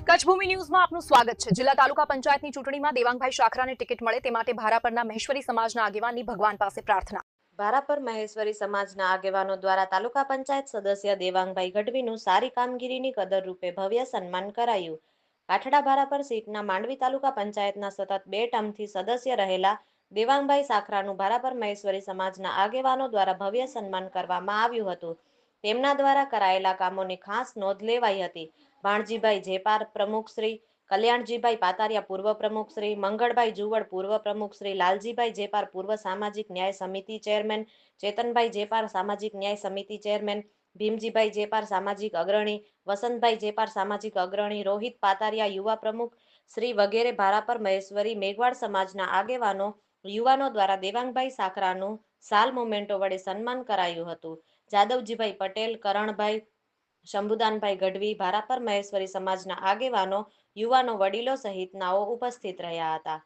કચ્છ ભૂમિ ન્યૂઝમાં આપનું સ્વાગત છે। જિલ્લા તાલુકા પંચાયતની ચૂંટણીમાં દેવાંગભાઈ શાખરાને ટિકિટ મળે તે માટે ભારાપરના મહેશ્વરી સમાજના આગેવાનની ભગવાન પાસે પ્રાર્થના। ભારાપર મહેશ્વરી સમાજના આગેવાનો દ્વારા તાલુકા પંચાયત સદસ્ય દેવાંગભાઈ ગઢવીનું સારી કામગીરીની કદર રૂપે ભવ્ય સન્માન કરાયું। કાઠડા ભારાપર સીટના માંડવી તાલુકા પંચાયતના સતત 2 ટર્મથી સદસ્ય રહેલા દેવાંગભાઈ શાખરાનું ભારાપર મહેશ્વરી સમાજના આગેવાનો દ્વારા ભવ્ય સન્માન કરવામાં આવ્યું હતું। તેમના દ્વારા કરાયેલા કામોની ખાસ નોંધ લેવાઈ હતી। ભાણજીભાઈ જેપાર પ્રમુખશ્રી, કલ્યાણજીભાઈ પાતારિયા પૂર્વ પ્રમુખશ્રી, મંગળભાઈ જુવડ પૂર્વ પ્રમુખશ્રી, લાલજીભાઈ જેપાર પૂર્વ સામાજિક ન્યાય સમિતિ ચેરમેન, ચેતનભાઈ જેપાર સામાજિક ન્યાય સમિતિ ચેરમેન, ભીમજીભાઈ જેપાર સામાજિક અગ્રણી, વસંતભાઈ જેપાર સામાજિક અગ્રણી, રોહિત પાતારિયા યુવા પ્રમુખ શ્રી વગેરે ભારાપર મહેશ્વરી મેઘવાળ સમાજના આગેવાનો યુવાનો દ્વારા દેવાંગભાઈ શાખરાનું સાલ મોમેન્ટો વડે સન્માન કરાયું હતું। જાદવજીભાઈ પટેલ, કરણભાઈ, શંભુદાનભાઈ ગઢવી, ભારાપર મહેશ્વરી સમાજના આગેવાનો, યુવાનો, વડીલો સહિતનાઓ ઉપસ્થિત રહ્યા હતા।